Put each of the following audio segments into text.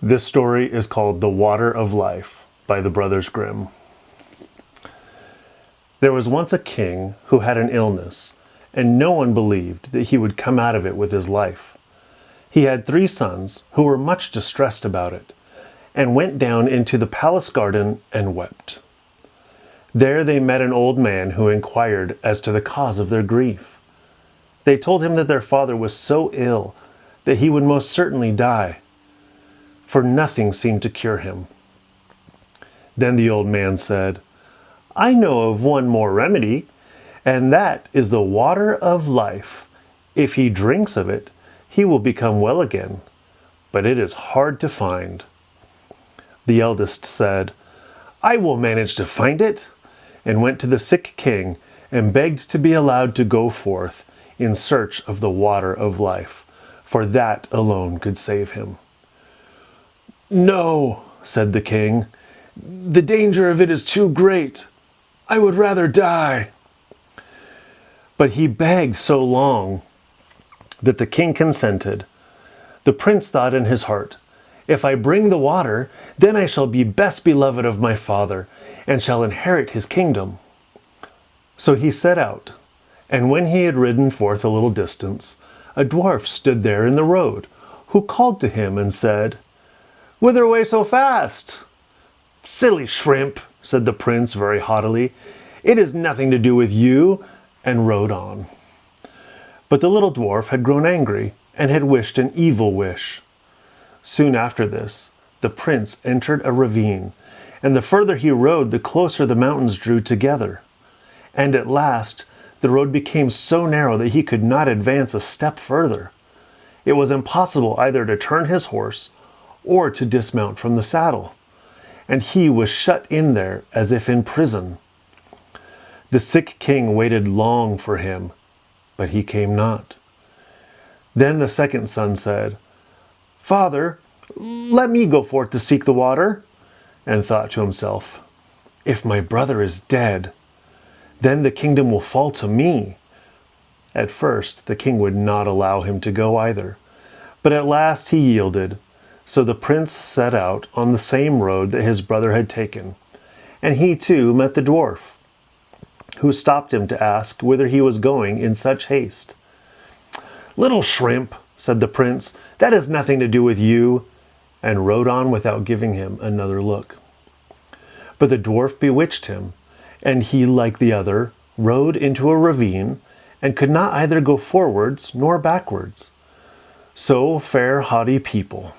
This story is called The Water of Life by the Brothers Grimm. There was once a king who had an illness, and no one believed that he would come out of it with his life. He had 3 sons who were much distressed about it, and went down into the palace garden and wept. There they met an old man who inquired as to the cause of their grief. They told him that their father was so ill that he would most certainly die, for nothing seemed to cure him. Then the old man said, "I know of one more remedy, and that is the water of life. If he drinks of it, he will become well again, but it is hard to find." The eldest said, "I will manage to find it," and went to the sick king and begged to be allowed to go forth in search of the water of life, for that alone could save him. "No," said the king, "the danger of it is too great. I would rather die." But he begged so long that the king consented. The prince thought in his heart, "If I bring the water, then I shall be best beloved of my father, and shall inherit his kingdom." So he set out, and when he had ridden forth a little distance, a dwarf stood there in the road, who called to him and said, "Whither away so fast?" "Silly shrimp," said the prince very haughtily, "it has nothing to do with you," and rode on. But the little dwarf had grown angry, and had wished an evil wish. Soon after this, the prince entered a ravine, and the further he rode, the closer the mountains drew together. And at last, the road became so narrow that he could not advance a step further. It was impossible either to turn his horse or to dismount from the saddle, and he was shut in there as if in prison. The sick king waited long for him, but he came not. Then the second son said, "Father, let me go forth to seek the water," and thought to himself, "If my brother is dead, then the kingdom will fall to me." At first the king would not allow him to go either, but at last he yielded. So the prince set out on the same road that his brother had taken, and he too met the dwarf, who stopped him to ask whither he was going in such haste. "Little shrimp," said the prince, "that has nothing to do with you," and rode on without giving him another look. But the dwarf bewitched him, and he, like the other, rode into a ravine, and could not either go forwards nor backwards. So fare haughty people.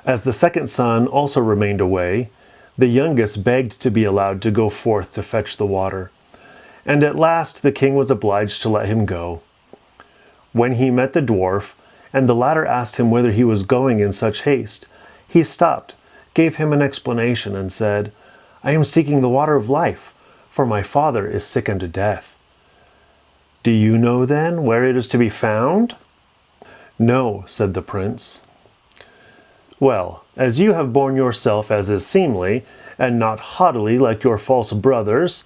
As the second son also remained away, the youngest begged to be allowed to go forth to fetch the water, and at last the king was obliged to let him go. When he met the dwarf, and the latter asked him whither he was going in such haste, he stopped, gave him an explanation, and said, "I am seeking the water of life, for my father is sick unto death." "Do you know, then, where it is to be found?" "No," said the prince. "Well, as you have borne yourself as is seemly, and not haughtily like your false brothers,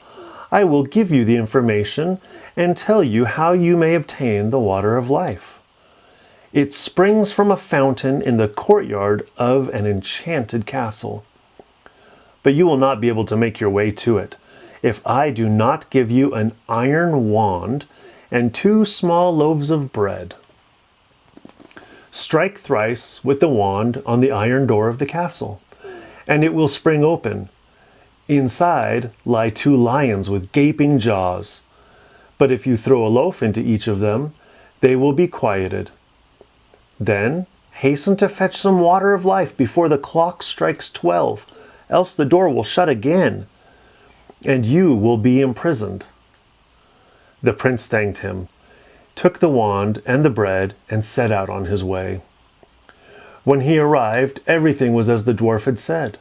I will give you the information and tell you how you may obtain the water of life. It springs from a fountain in the courtyard of an enchanted castle. But you will not be able to make your way to it if I do not give you an iron wand and 2 small loaves of bread. Strike thrice with the wand on the iron door of the castle, and it will spring open. Inside lie 2 lions with gaping jaws. But if you throw a loaf into each of them, they will be quieted. Then hasten to fetch some water of life before the clock strikes 12, else the door will shut again, and you will be imprisoned." The prince thanked him, took the wand and the bread, and set out on his way. When he arrived, everything was as the dwarf had said.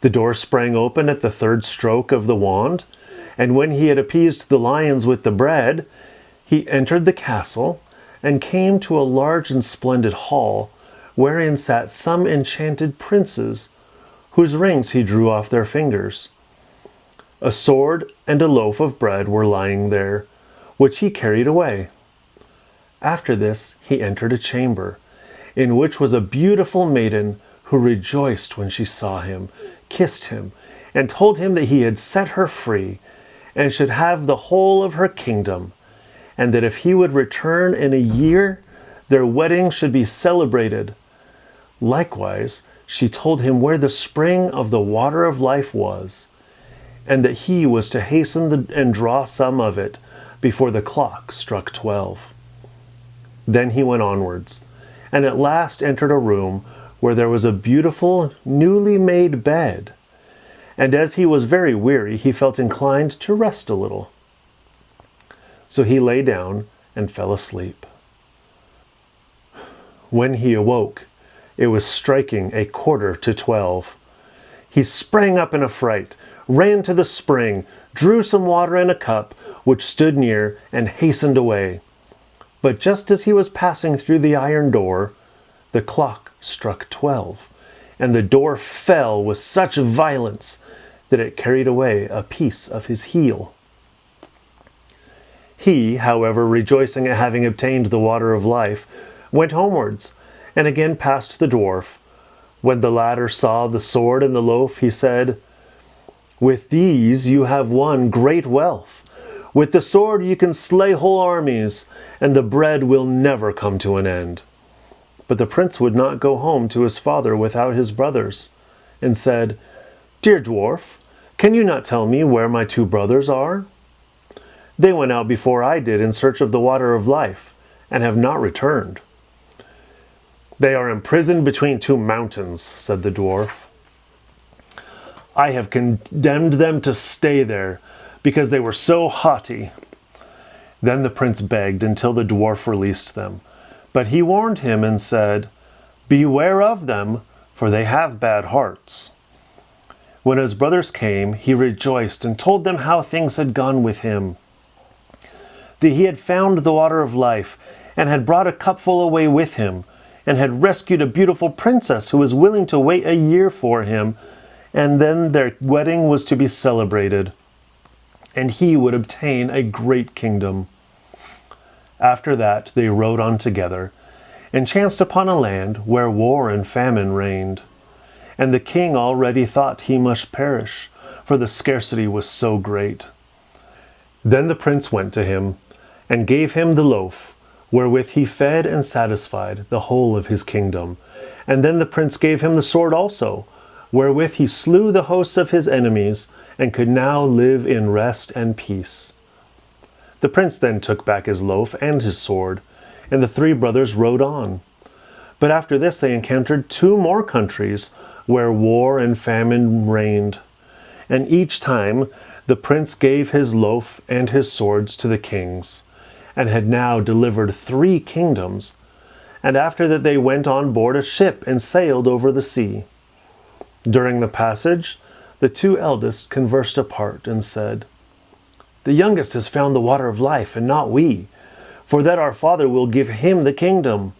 The door sprang open at the 3rd stroke of the wand, and when he had appeased the lions with the bread, he entered the castle, and came to a large and splendid hall, wherein sat some enchanted princes, whose rings he drew off their fingers. A sword and a loaf of bread were lying there, which he carried away. After this he entered a chamber, in which was a beautiful maiden who rejoiced when she saw him, kissed him, and told him that he had set her free, and should have the whole of her kingdom, and that if he would return in a year, their wedding should be celebrated. Likewise, she told him where the spring of the water of life was, and that he was to hasten and draw some of it before the clock struck 12. Then he went onwards, and at last entered a room where there was a beautiful, newly made bed. And as he was very weary, he felt inclined to rest a little. So he lay down and fell asleep. When he awoke, it was striking 11:45. He sprang up in a fright, ran to the spring, drew some water in a cup, which stood near, and hastened away. But just as he was passing through the iron door, the clock struck 12, and the door fell with such violence that it carried away a piece of his heel. He, however, rejoicing at having obtained the water of life, went homewards, and again passed the dwarf. When the latter saw the sword and the loaf, he said, "With these you have won great wealth. With the sword you can slay whole armies, and the bread will never come to an end." But the prince would not go home to his father without his brothers, and said, "Dear dwarf, can you not tell me where my 2 brothers are? They went out before I did in search of the water of life, and have not returned." "They are imprisoned between 2 mountains," said the dwarf. "I have condemned them to stay there, because they were so haughty." Then the prince begged until the dwarf released them. But he warned him and said, "Beware of them, for they have bad hearts." When his brothers came, he rejoiced and told them how things had gone with him, that he had found the water of life, and had brought a cupful away with him, and had rescued a beautiful princess who was willing to wait a year for him, and then their wedding was to be celebrated, and he would obtain a great kingdom. After that they rode on together, and chanced upon a land where war and famine reigned. And the king already thought he must perish, for the scarcity was so great. Then the prince went to him, and gave him the loaf, wherewith he fed and satisfied the whole of his kingdom. And then the prince gave him the sword also, wherewith he slew the hosts of his enemies, and could now live in rest and peace. The prince then took back his loaf and his sword, and the 3 brothers rode on. But after this they encountered 2 more countries, where war and famine reigned. And each time the prince gave his loaf and his swords to the kings, and had now delivered 3 kingdoms. And after that they went on board a ship and sailed over the sea. During the passage, the 2 eldest conversed apart and said, "The youngest has found the water of life, and not we, for that our father will give him the kingdom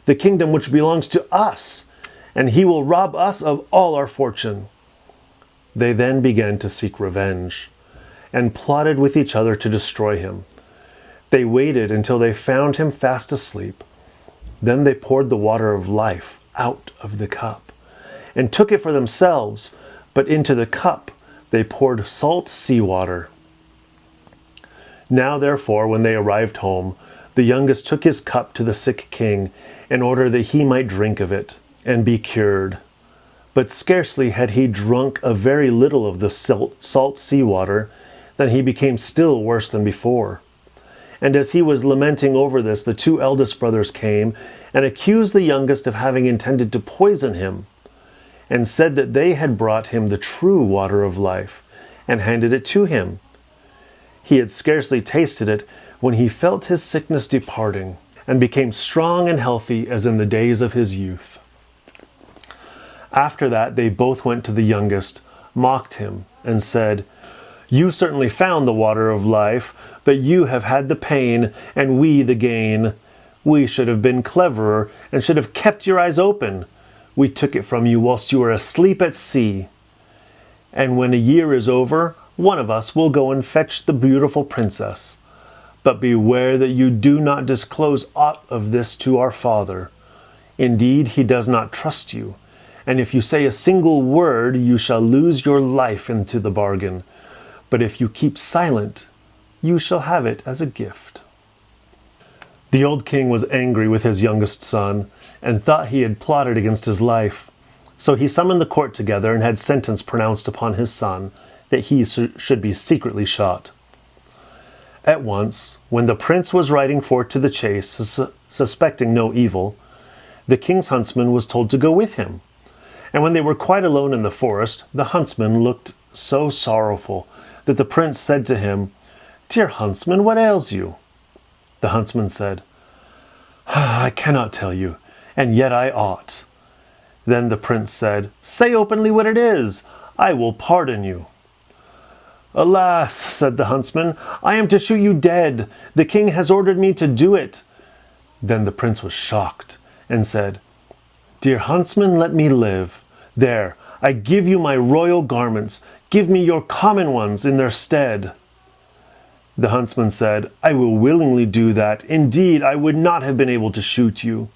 which belongs to us, and he will rob us of all our fortune." They then began to seek revenge, and plotted with each other to destroy him. They waited until they found him fast asleep. Then they poured the water of life out of the cup, and took it for themselves, but into the cup they poured salt sea water. Now therefore, when they arrived home, the youngest took his cup to the sick king, in order that he might drink of it, and be cured. But scarcely had he drunk a very little of the salt sea water, than he became still worse than before. And as he was lamenting over this, the 2 eldest brothers came, and accused the youngest of having intended to poison him, and said that they had brought him the true water of life, and handed it to him. He had scarcely tasted it when he felt his sickness departing, and became strong and healthy as in the days of his youth. After that they both went to the youngest, mocked him, and said, "You certainly found the water of life, but you have had the pain, and we the gain. We should have been cleverer, and should have kept your eyes open. We took it from you whilst you were asleep at sea. And when a year is over, one of us will go and fetch the beautiful princess. But beware that you do not disclose aught of this to our father. Indeed, he does not trust you, and if you say a single word, you shall lose your life into the bargain. But if you keep silent, you shall have it as a gift." The old king was angry with his youngest son, and thought he had plotted against his life. So he summoned the court together and had sentence pronounced upon his son that he should be secretly shot. At once, when the prince was riding forth to the chase, suspecting no evil, the king's huntsman was told to go with him. And when they were quite alone in the forest, the huntsman looked so sorrowful that the prince said to him, "Dear huntsman, what ails you?" The huntsman said, "I cannot tell you, and yet I ought." Then the prince said, "Say openly what it is. I will pardon you." "Alas," said the huntsman, "I am to shoot you dead. The king has ordered me to do it." Then the prince was shocked and said, "Dear huntsman, let me live. There, I give you my royal garments. Give me your common ones in their stead." The huntsman said, "I will willingly do that. Indeed, I would not have been able to shoot you."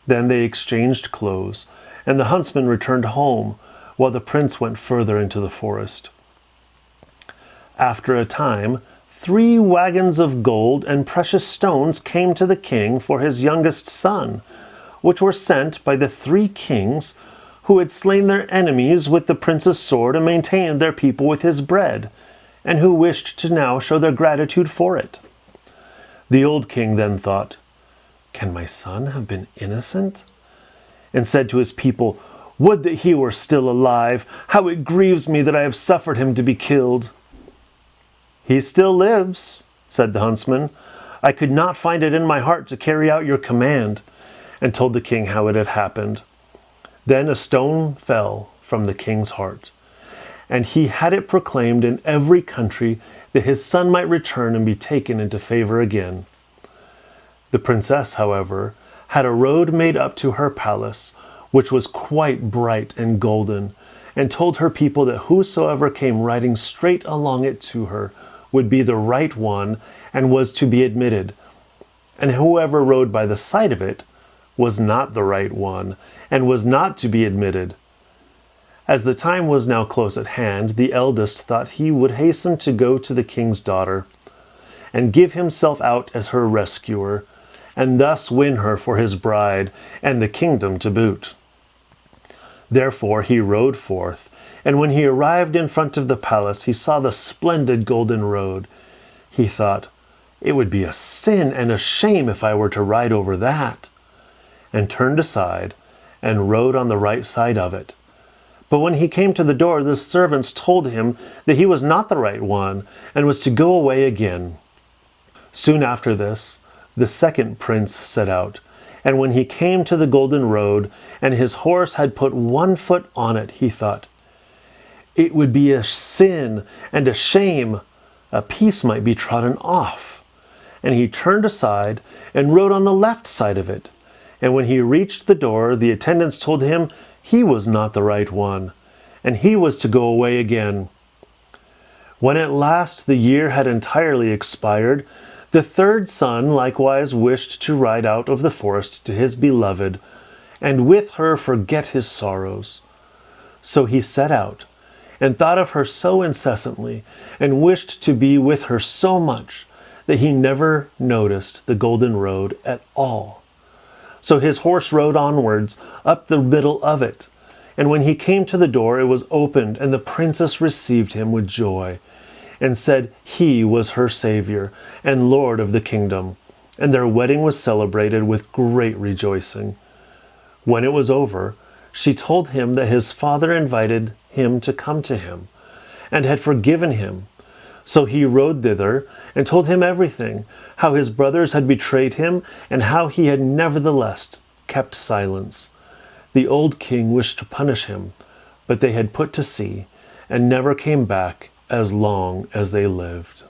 Then they exchanged clothes, and the huntsman returned home, while the prince went further into the forest. After a time, 3 wagons of gold and precious stones came to the king for his youngest son, which were sent by the 3 kings who had slain their enemies with the prince's sword and maintained their people with his bread, and who wished to now show their gratitude for it. The old king then thought, "Can my son have been innocent?" and said to his people, "Would that he were still alive! How it grieves me that I have suffered him to be killed." "He still lives," said the huntsman. "I could not find it in my heart to carry out your command," and told the king how it had happened. Then a stone fell from the king's heart, and he had it proclaimed in every country that his son might return and be taken into favor again. The princess, however, had a road made up to her palace, which was quite bright and golden, and told her people that whosoever came riding straight along it to her would be the right one and was to be admitted, and whoever rode by the side of it was not the right one and was not to be admitted. As the time was now close at hand, the eldest thought he would hasten to go to the king's daughter, and give himself out as her rescuer, and thus win her for his bride, and the kingdom to boot. Therefore he rode forth, and when he arrived in front of the palace, he saw the splendid golden road. He thought, "It would be a sin and a shame if I were to ride over that," and turned aside, and rode on the right side of it. But when he came to the door, the servants told him that he was not the right one, and was to go away again. Soon after this, the second prince set out, and when he came to the golden road, and his horse had put 1 foot on it, he thought, "It would be a sin and a shame. A piece might be trodden off." And he turned aside, and rode on the left side of it. And when he reached the door, the attendants told him he was not the right one, and he was to go away again. When at last the year had entirely expired, the third son likewise wished to ride out of the forest to his beloved, and with her forget his sorrows. So he set out, and thought of her so incessantly, and wished to be with her so much, that he never noticed the golden road at all. So his horse rode onwards up the middle of it, and when he came to the door, it was opened, and the princess received him with joy, and said he was her savior and lord of the kingdom, and their wedding was celebrated with great rejoicing. When it was over, she told him that his father invited him to come to him, and had forgiven him. So he rode thither, and told him everything, how his brothers had betrayed him, and how he had nevertheless kept silence. The old king wished to punish him, but they had put to sea, and never came back as long as they lived.